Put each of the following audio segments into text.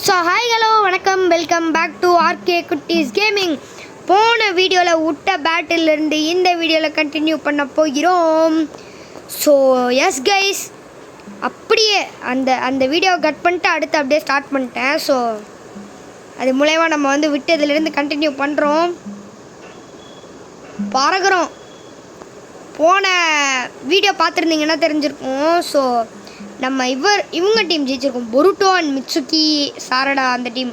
So hi hello வணக்கம், welcome back to RK குட்டீஸ் gaming. போன வீடியோவில் விட்ட பேட்டிலிருந்து இந்த வீடியோவில் கண்டினியூ பண்ண போகிறோம். ஸோ எஸ் கைஸ், அப்படியே அந்த வீடியோவை கட் பண்ணிட்டு அடுத்து அப்படியே ஸ்டார்ட் பண்ணிட்டேன். ஸோ அது மூலயமா நம்ம விட்டதுலேருந்து கண்டினியூ பண்ணுறோம், பறக்கிறோம். போன வீடியோ பார்த்துருந்தீங்கன்னா தெரிஞ்சிருக்கும். ஸோ நம்ம இவங்க டீம் ஜெயிச்சிருக்கோம், பொருட்டோ அண்ட் மிட்சுகி சாரடா அந்த டீம்.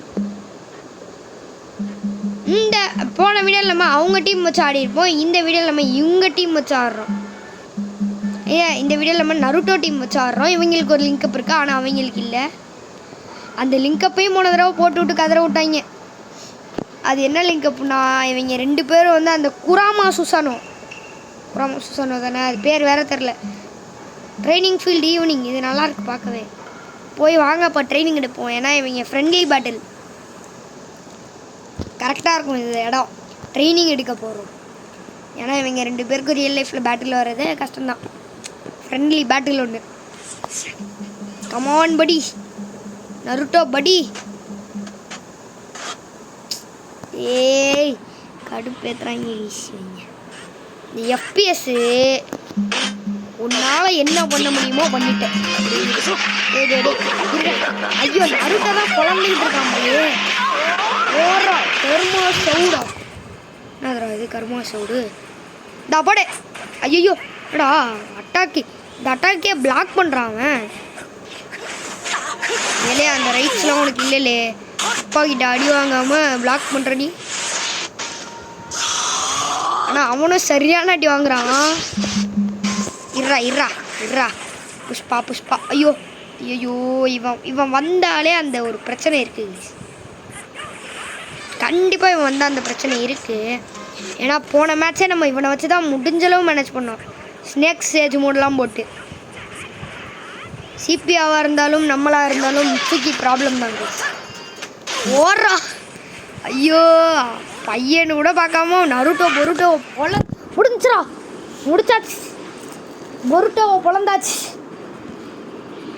இந்த போன வீடியோவில் நம்ம அவங்க டீம் வச்சு ஆடிருப்போம், இந்த வீடியோவில் நம்ம இவங்க டீம் வச்சு ஆடுறோம். ஏன் இந்த வீடியோவில் நம்ம நருட்டோ டீம் வச்சு ஆடுறோம். இவங்களுக்கு ஒரு லிங்க்அப் இருக்கா, ஆனால் அவங்களுக்கு இல்லை. அந்த லிங்க்கப்பையும் போன தடவை போட்டு விட்டு கதற விட்டாங்க. அது என்ன லிங்க்அப்னா, இவங்க ரெண்டு பேரும் அந்த குராமா சுசானோ தானே, அது பேர் வேறு தெரில. ட்ரைனிங் ஃபீல்டு ஈவினிங், இது நல்லாயிருக்கு பார்க்கவே. போய் வாங்க அப்போ ட்ரைனிங் எடுப்போம். ஏன்னா இவங்க ஃப்ரெண்ட்லி பேட்டில் கரெக்டாக இருக்கும். இது இடம் ட்ரைனிங் எடுக்க போகிறோம். ஏன்னா இவங்க ரெண்டு பேருக்கும் ரியல் லைஃப்பில் பேட்டில் வர்றது கஷ்டம்தான். ஃப்ரெண்ட்லி பேட்டில் ஒன்று. கமான் படி நருட்டோ படி. ஏய் கடுப்பேத்துறாங்க இந்த எஃப்பிஎஸ்ஸு. உன்னால் என்ன பண்ண முடியுமோ பண்ணிட்டேன். ஐயோ நருட்டோ தான் குழந்தைகிட்டு இருக்காங்களே. ஓரா கர்மா சவுடா, என்னதுடா இது கர்மா சவுடு? இந்த அப்பாடே ஐயோ எடா அட்டாக்கி, இந்த அட்டாக்கே பிளாக் பண்ணுறான் அவன். இல்லையே அந்த ரைட்ஸ்லாம் உனக்கு இல்லைலே, அப்பா கிட்ட அடி வாங்காமல் பிளாக் பண்ணுற நீ. ஆனால் அவனும் சரியான அடி வாங்குறான். இர்ரா புஷ்பா. ஐயோ இவன் வந்தாலே அந்த ஒரு பிரச்சனை இருக்குது. கண்டிப்பாக இவன் வந்தால் அந்த பிரச்சனை இருக்குது. ஏன்னா போன மேட்சே நம்ம இவனை வச்சு தான் முடிஞ்சளவு மேனேஜ் பண்ணோம். ஸ்னேக் சேஜ் மூடெலாம் போட்டு. சிபிஆவாக இருந்தாலும் நம்மளாக இருந்தாலும் மிட்சுகி ப்ராப்ளம் தாங்க. ஓடுறா ஐயோ பையனு கூட பார்க்காம நருட்டோ பொருட்டோ முடிச்சாச்சு. பொருட்டோவை பொழந்தாச்சு.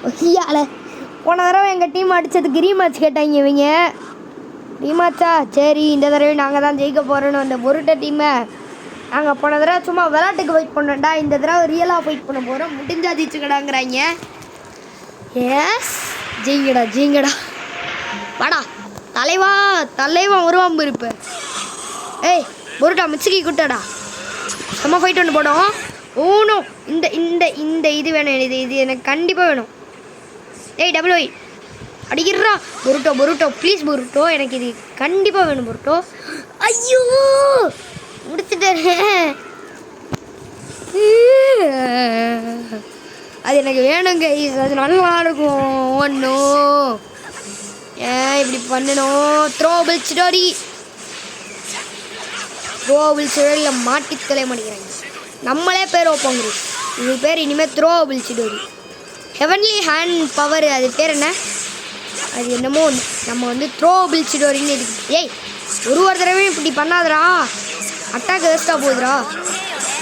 ஐயால போன தடவை எங்கள் டீம் அடித்ததுக்கு ரீமேட்ச் கேட்டாங்க இவங்க. ரீமேட்சா, சரி இந்த தடவை நாங்கள் தான் ஜெயிக்க போகிறோன்னு அந்த பொருட்டோ டீமை நாங்கள் போன தடவை சும்மா விளையாட்டுக்கு வெயிட் பண்ணோம்டா, இந்த தடவை ரியலாக வெயிட் பண்ண போகிறோம். முடிஞ்சா ஜெயிச்சுக்கடாங்கிறாங்க. எஸ் ஜெயிங்கடா வாடா தலைவா வருவான் இருப்பு. ஏய் பொருட்டா மிட்சுகி கூட்டாடா, செம்ம ஃபைட் ஒன்று போடும். ஓனோ இந்த இந்த இந்த இது வேணும், இது எனக்கு கண்டிப்பாக வேணும். ஏய் டபுள் ஒய் அடிக்கிறா பொருட்டோ ப்ளீஸ் பொருட்டோ, எனக்கு இது கண்டிப்பாக வேணும் பொருட்டோ. ஐயோ முடிச்சுட்டாரு. அது எனக்கு வேணுங்க, அது நல்லா இருக்கும். ஒன்றும் ஏன் இப்படி பண்ணணும்? த்ரோபிள் சிடோரியில் மாட்டி தொலை மாட்டேங்கிறாங்க. நம்மளே பேர் வைப்போங்க. இது பேர் இனிமேல் த்ரோபிள் சிடோரி. ஹெவன்லி ஹேண்ட் பவர், அது பேர் என்ன, அது என்னமோ ஒன்று. நம்ம த்ரோபிள் சிடோரின்னு இருக்கு. ஏய் ஒரு தடவை இப்படி பண்ணாதரா, அட்டாக் வேஸ்ட்டாக போகுதுரா.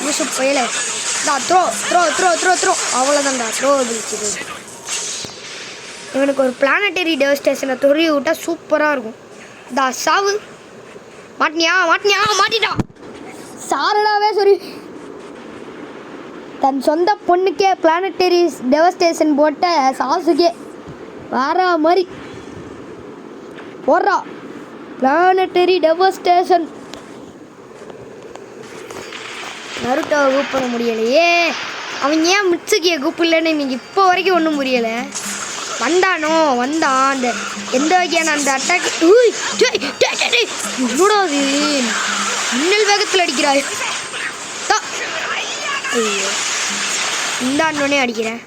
யூசு பயலை த்ரோ அவ்வளோதான்டா த்ரோபிள் சிடோரி. இவனுக்கு ஒரு பிளானட்டரி டெவஸ்டேஷனை தொறி விட்டால் சூப்பராக இருக்கும். சாவு மாட்டிட்டா சாரடாவே. சரி தன் சொந்த பொண்ணுக்கே பிளானட்டரி டெவஸ்டேஷன் போட்ட சாசுகே வேற மாதிரி போடுறா. பிளானட்டரி டெவஸ்டேஷன் நருட்டோவை கூப்பிட முடியலையே. அவன் ஏன் மிட்சுகியை கூப்பிடலன்னு எனக்கு இப்போ வரைக்கும் ஒன்றும் புரியலை. வந்தான் அந்த எந்த வகையான அந்த அட்டாக். என்னோடாது மின்னல் வேகத்தில் அடிக்கிறாய். ஐயோ இந்த அண்ணனே அடிக்கிறேன்.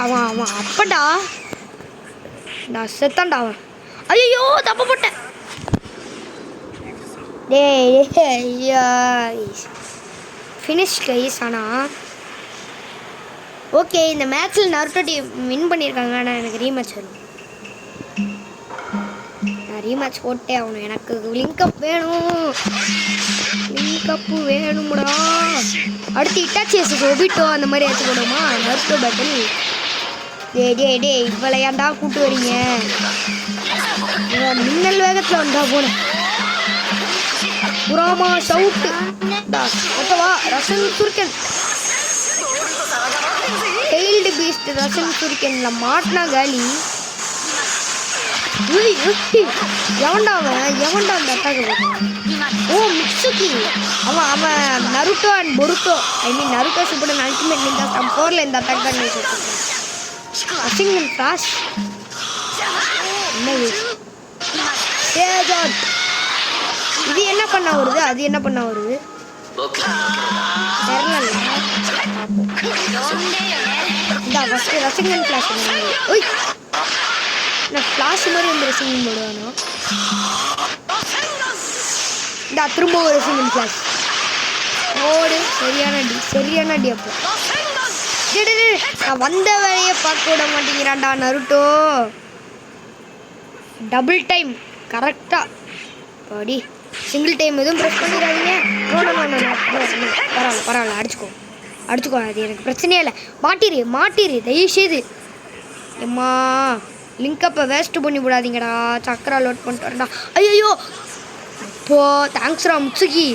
அவன் அப்படா நான் செத்தான்டா அவன். ஐயோ தப்ப போட்டேன். Finish guys. ஆனால் ஓகே இந்த மேட்ச்சில் நருட்டோ டீம் வின் பண்ணியிருக்காங்க. ஆனால் எனக்கு ரீமேட்ச் வரும். நான் ரீமேட்ச் போட்டே ஆகணும். எனக்கு லிங்க்அப் வேணும்டா. அடுத்து இட்டாச்சி ஒபிட்டோ அந்த மாதிரி ஏற்று போடுமா நருட்டோ பேட்டில். டேய் இவ்வளோ ஏன்டா கூட்டு வரீங்க? மின்னல் வேகத்தில் வந்தா போன புறாமா சவுட்டு ஓகேவா? ரசன் சுருக்கன் டெய்ல்டு பீஸ்ட் ரசன் சுருக்கன்ல மாட்டினா காலி. எவன்டா அந்த அட்டாக்? ஓ மிட்சுகி. அவன் Naruto and Boruto, I mean Naruto Shippuden ultimate ninja storm 4ல இந்த அட்டாக் தான் வச்சிருக்கேன். அசிங்கன் ஃபிளாஷ் என்ன இது என்ன பண்ண வருது? அது என்ன பண்ண வருது? தெரியல. இந்த ஃபர்ஸ்ட் ரசிங்கன் ஃபிளாஷ் ஓய் நான் ஃபிளாஷ் மாதிரி இந்த ரசிங்கன் போடுவானோ. இந்த திரும்ப ஒரு ரசிங்கன் ஃபிளாஷ் ஓடு. சரியான அடி. அப்போ நான் வந்த வேலையை பார்க்க விட மாட்டேங்கிறான்டா நருட்டோ. டபுள் டைம் கரெக்டாக படி. சிங்கிள் டைம் எதுவும் ப்ரெஸ் பண்ணிடாதீங்க. பரவாயில்ல அடிச்சுக்கோ. அது எனக்கு பிரச்சனையே இல்லை. மாட்டிரு தயவுசெய்து. எம்மா லிங்கப்பை வேஸ்ட்டு பண்ணி விடாதீங்கடா. சக்கரா லோட் பண்ணிட்டு வரேன்டா. ஐயோ இப்போது தேங்க்ஸ்ரா முட்சுகி.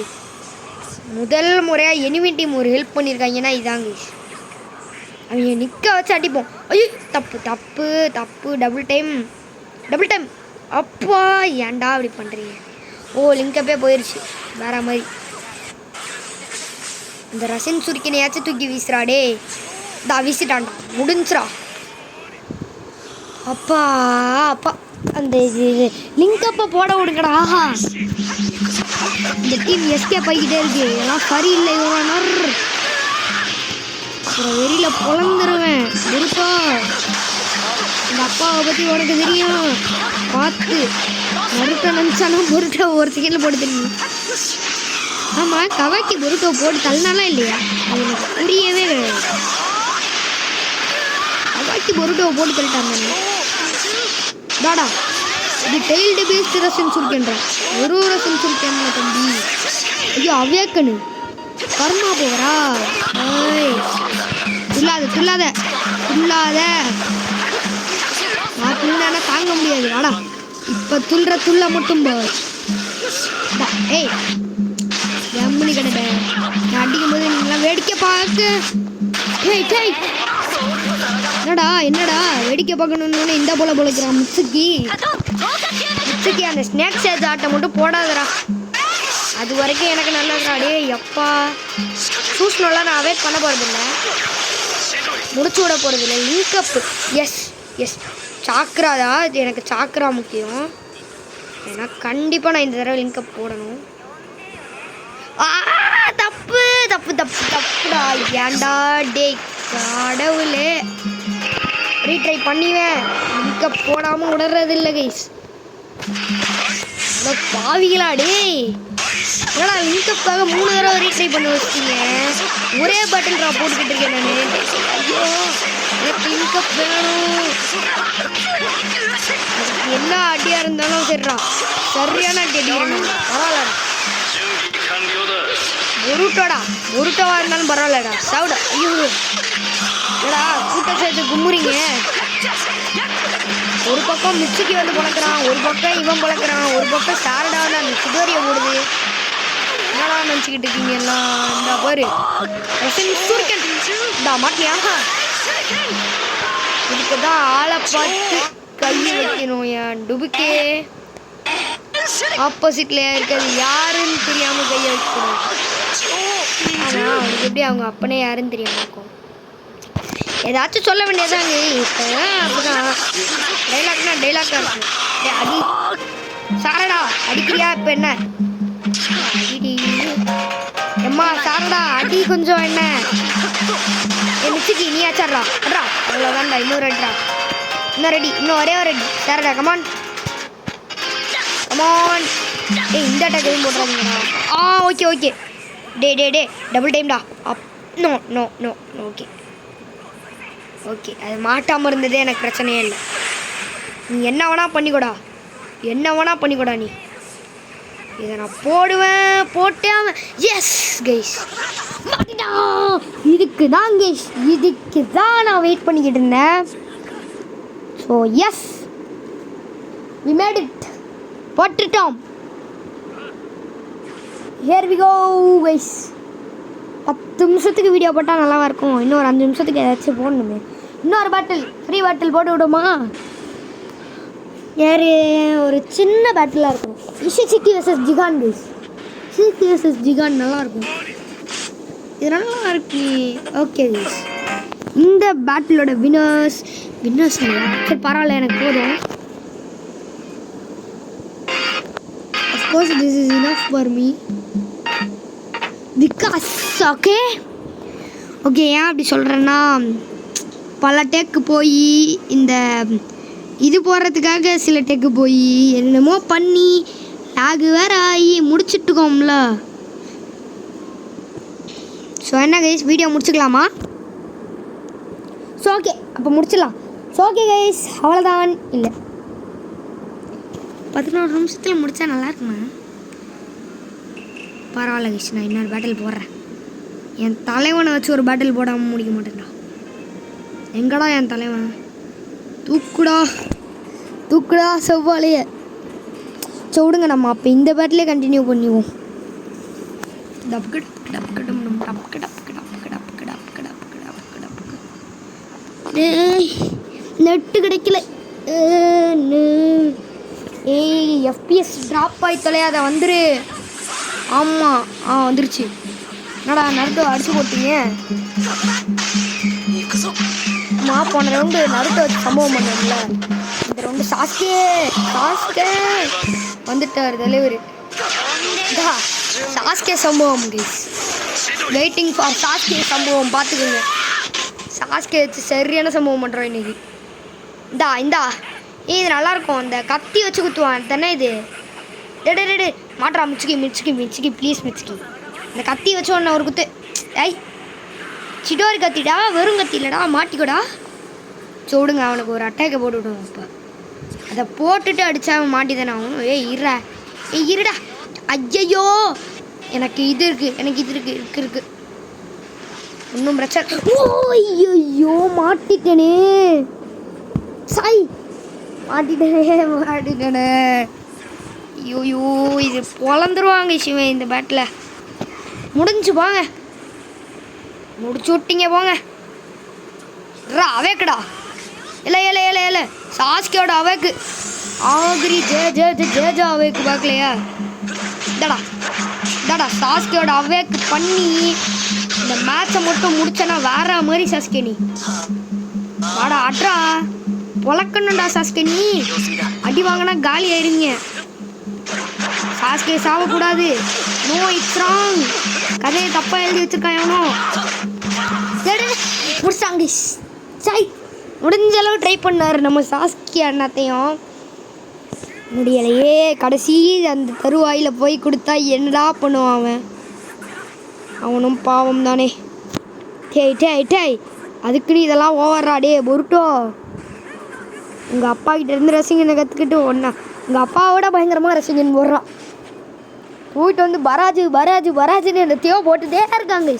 முதல் முறையாக எனிமி டீம் ஒரு ஹெல்ப் பண்ணியிருக்காங்கன்னா இதாங்க. அவங்க நிற்க வச்சு அடிப்போம். ஐயோ தப்பு. டபுள் டைம் அப்பா ஏன்டா அப்படி பண்ணுறீங்க? ஓ லிங்கப்பே போயிடுச்சு வேற மாதிரி. இந்த ரசன் சுருக்கினையாச்சும் தூக்கி வீசுறாடே. வீசிட்டான்டா முடிஞ்சிரா. அப்பா அந்த லிங்கப்பை போட விடுங்கடா. இந்த டீம் எஸ்கேப் ஆகிக்கிட்டே இருக்கு. எல்லாம் சரியில்லை. அப்புறம் வெறியில் பொழந்துருவேன். பொருட்டா இந்த அப்பாவை பற்றி உனக்கு தெரியும். பார்த்து பொருட்டை நினச்சாலும் பொருட்டை ஒரு செகண்டில் போட்டு தெரியும். ஆமாம் கவாக்கி பொருட்டை போட்டு தள்ளினாலாம் இல்லையா? அது எனக்கு புரியவே கிடையாது. கவாக்கி பொருட்டை போட்டு தள்ளிட்டாங்க. டாடா இது டெய்ல்டு பேஸ்ட் ரசன் சுருக்கேன்றேன். ஒரு ரசன் சுருக்கேன் தம்பி. ஐயோ அவ்வியாக்கணு கர்மா போகிறா. துள்ளாத நான் துள்ளானா தாங்க முடியாது. வாடா இப்போ துள்ள மட்டும் போ. ஏய் எம்மனி கிடையாது. நான் அடிக்கும் போது நீங்களாம் வேடிக்கை பார்க்க. என்னடா வேடிக்கை பார்க்கணுன்னு இந்த போல போலக்கிறான் முட்சுகி. அந்த ஸ்நாக் சேஜ் ஆட்டை மட்டும் போடாதடா. அது வரைக்கும் எனக்கு நல்லதுடா. டே எப்பா சூஸ்னெல்லாம் நான் அவேட் பண்ண போகிறதில்ல, முடிச்சு விட போகிறதில்ல. லிங்கப் எஸ் சாக்ராதா. இது எனக்கு சாக்ரா முக்கியம். ஏன்னா கண்டிப்பாக நான் இந்த தடவை லிங்கப் போடணும். தப்புடா. ஏன்டா டே கடவுளே. ரீட்ரை பண்ணிவேன். லிங்கப் போடாமல் விடுறதில்லை கைஸ். பாவிகளா டே. ஏன்னா லிங்கப்புக்காக 3 தடவை ரீட்ரை பண்ணி வச்சிட்டீங்க. ஒரே பட்டன் ட்ராப் போட்டுக்கிட்டு இருக்கேன் நான். ஐயோ எனக்கு லிங்கப் வேணும். என்ன அடியாக இருந்தாலும் சரிடா. சரியான அடி அடிக்கணும். பரவாயில்லடா. பொருட்டோவா இருந்தாலும் பரவாயில்லடா. சாப்பிட. ஐயோ ஏடா கூட்டம் சேர்த்து கும்புறீங்க. ஒரு பக்கம் மிச்சுக்கு வந்து பொழக்கிறான், ஒரு பக்கம் இவன் பொழக்கிறான், ஒரு பக்கம் சாரடா வந்து அந்த சுகரியை போடுது. என்னடா நினச்சிக்கிட்டு இருக்கீங்க எல்லாம்? இந்த பாரு மாட்டியா? இதுக்கு தான் ஆளை பார்த்து கை வைக்கணும். என் டுபுக்கே ஆப்போசிட்ல இருக்கிறது யாருன்னு தெரியாமல் கையை வைக்கணும். ஆனால் அவனுக்கு எப்படி அவங்க அப்பனே யாருன்னு தெரியாம இருக்கும். ஏதாச்சும் சொல்ல வேண்டியதாங்க. இப்போ அப்படிதான் டைலாக்னா இருக்கும். அடி சாரடா அடிக்கிறியா? இப்போ என்ன எம்மா சாரடா அடி கொஞ்சம். என்ன மிச்சுக்கி நீ ஆச்சாடுறா அட்ரா. அவ்வளோதான்டா. இன்னொரு அட்ரா. இன்னும் ரெடி. இன்னும் ஒரே ஒரு ரெடி. Sarada come on. இந்த அட்டாக் எதுவும் போடுறாங்கண்ணா. ஓகே டே டபுள் டைம்டா. நோ ஓகே அது மாட்டாமல் இருந்ததே எனக்கு பிரச்சனையே இல்லை. நீ என்ன வேணா பண்ணிக்கூடா. நீ இதை நான் போடுவேன். போட்டேன். எஸ் கைஸ் இதுக்கு தான் நான் வெயிட் பண்ணிக்கிட்டு இருந்தேன். So yes we made it, போட்டுட்டோம். Here we go guys. 10 நிமிஷத்துக்கு வீடியோ போட்டால் நல்லா இருக்கும். இன்னொரு 5 நிமிஷத்துக்கு ஏதாச்சும் போடணுமே. இன்னொரு பேட்டில், ஃப்ரீ பேட்டில் போட்டு விடுமா? வேறு ஒரு சின்ன பேட்டிலாக இருக்கும். இஷிச்சிக்கி வெர்சஸ் ஜிகான் கைஸ். இஷிச்சிக்கி வெர்சஸ் ஜிகான் நல்லாயிருக்கும். இது நல்லா இருக்கு. ஓகே கைஸ், இந்த பேட்டிலோட வின்னர்ஸ் சரி பரவாயில்ல, எனக்கு போதும். Of course this is enough for me because okay ஏன் அப்படி சொல்கிறேன்னா, பல டேக்கு போய் இந்த இது போடுறதுக்காக சில டேக்கு போய் என்னமோ பண்ணி லாகு வேறு ஆகி முடிச்சுட்டுக்கோம்ல. ஸோ என்ன கைஸ், வீடியோ முடிச்சுக்கலாமா? ஸோ ஓகே, அப்போ முடிச்சிடலாம். ஸோ ஓகே கைஸ், அவ்வளோதான். இல்லை 11 நிமிஷத்தில் முடித்தா நல்லா இருக்குமா? பரவாயில்ல கைஸ், நான் இன்னொரு பேட்டில் போடுறேன். என் தலைவனை வச்சு ஒரு பேட்டில் போடாமல் முடிக்க மாட்டேன்டா. எங்கடா என் தலைவன்? தூக்குடா செவ்வாழைய. ஸோ விடுங்க, நம்ம அப்போ இந்த பேட்டிலே கண்டினியூ பண்ணிடுவோம். நெட்டு கிடைக்கல. எஃபிஎஸ் ட்ராப் ஆகி தொலையாத வந்துரு. ஆமாம் வந்துருச்சு. என்னடா நருட்டோ அடிச்சு போட்டீங்க? போன ரவுண்டு நருட்டோ வச்சு சம்பவம் பண்ணல. இந்த ரவுண்டு சாஸ்கே வந்துட்டார் தலைவர். சாஸ்கே சம்பவம் கைஸ், வெயிட்டிங் ஃபார் சாஸ்கே சம்பவம். பார்த்துக்கோங்க, சாஸ்கே வச்சு சரியான சம்பவம் பண்ணுறோம் இன்னைக்கு. இந்தா இது நல்லாயிருக்கும். அந்த கத்தி வச்சு குத்துவான் தானே இது. டே மாட்றா மிச்சிக்கி ப்ளீஸ் மிச்சிக்கி. இந்த கத்தி வச்சு ஒன்று ஒரு குத்து. சிடோரி கத்திடா, வெறும் கத்தி இல்லைடா, மாட்டிக்கூடா. ஸோ விடுங்க, அவனுக்கு ஒரு அட்டாக்கை போட்டு விடுவோம். இப்போ அதை போட்டுட்டு அடித்தா அவன் மாட்டி தானே ஆகணும். இருடா. ஐயையோ, எனக்கு இது இருக்குது. ஒன்றும் பிரச்சனை. ஐயோ மாட்டிட்டேனே. மாட்டிட்டேனே. ஐயோ, இது பொழந்துருவாங்க சிவன் இந்த பேட்டில். முடிஞ்சு போங்க, முடிச்சு விட்டீங்க போங்க. அவேக்குடா. இல்லை சாஸ்கியோட அவேக்கு ஆகிரி ஜே அவேக்கு பார்க்கலையா? இதாடா சாஸ்கியோட அவேக்கு பண்ணி இந்த மேட்சை மட்டும் முடிச்சேன்னா வேற மாதிரி சாஸ்கே நீ. வாடா அட்ரா, பொழக்கணும்டா சாஸ்கே நீ. அடி வாங்கினா காலி ஆயிருங்க. சாஸ்கே சாவக்கூடாது. No it's wrong. கதையை தப்பாக எழுதி வச்சிருக்கான் எவனோ. முடிச்சாங்க. சரி, முடிஞ்ச அளவு ட்ரை பண்ணார் நம்ம சாஸ்கி அண்ணாத்தையும். முடியலையே. கடைசி அந்த தருவாயில் போய் கொடுத்தா என்னடா பண்ணுவான் அவனும் பாவம் தானே. டேய் அதுக்குன்னு இதெல்லாம் ஓவர்றாடே பொருட்டோ. உங்கள் அப்பா கிட்ட இருந்து ரசிகனை கற்றுக்கிட்டு உங்கள் அப்பாவோட பயங்கரமாக ரசிகன் போடுறான். போயிட்டு வந்து பராஜுன்னு என்னத்தையோ போட்டுட்டே இருக்காங்க.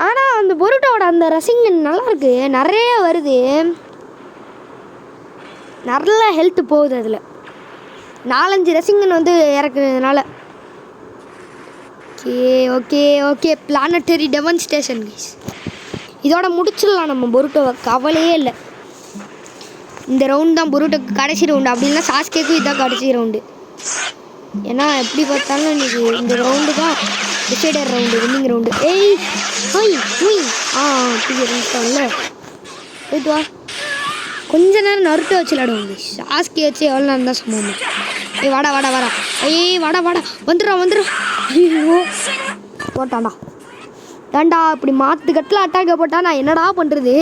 ஆனால் அந்த பொருட்டோட அந்த ரசிகன் நல்லா இருக்கு, நிறைய வருது, நல்ல ஹெல்த் போகுது. அதில் 4-5 ரசிகன் வந்து இறக்குறதுனால. Okay planetary demonstration guys. இதோட முடிச்சிடலாம் நம்ம பொருட்டோவை. கவலையே இல்லை. இந்த ரவுண்ட் தான் பொருட்டோக்கு கடைசி ரவுண்டு. அப்படின்னா சாஸ்கேக்கும் இதுதான் கடைசி ரவுண்டு. ஏன்னா எப்படி பார்த்தாலும் இன்னைக்கு இந்த ரவுண்டு தான் டிசைடர் ரவுண்டு, வின்னிங் ரவுண்டு. இல்லை போயிட்டு வா. கொஞ்ச நேரம் நருட்டோ வச்சு விளாடுவோம். சாஸ்கே வச்சு எவ்வளோ நேரம் தான் சம்பவம். வாடா வாடா வந்துடும். ஐயோ போட்டான்டா. ஏண்டா இப்படி மாற்றுக்கட்டில் அட்டாக்க போட்டா நான் என்னடா பண்ணுறது?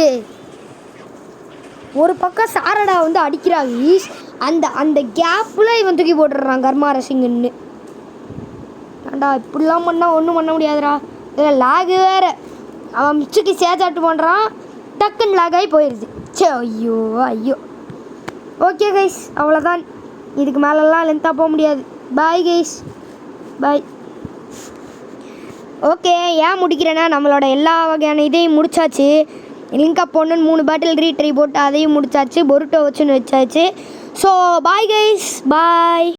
ஒரு பக்கம் சாரடா வந்து அடிக்கிறாங்க. அந்த கேப்பில் இவன் தூக்கி போட்டுடுறான் கர்மாரசிங்கன்னு. ஏண்டா இப்படிலாம் பண்ணால் ஒன்றும் பண்ண முடியாதுடா. இதில் லாகு வேறு. அவன் மிச்சுக்கு சேச்சாட்டு பண்ணுறான், டக்குன்னு லாக் ஆகி போயிடுது. ஐயோ. ஓகே கைஸ், அவ்வளோதான். இதுக்கு மேலெல்லாம் லென்த்தாக போக முடியாது. பாய் கைஸ், பாய். ஓகே, ஏன் முடிக்கிறேன்னா நம்மளோட எல்லா வகையான இதையும் முடிச்சாச்சு. லிங்கா பொண்ணுன்னு 3 பாட்டில் ரீட்ரை போட்டு அதையும் முடிச்சாச்சு. பொருட்டோ வச்சுன்னு வச்சாச்சு. ஸோ பாய் கைஸ், பாய்.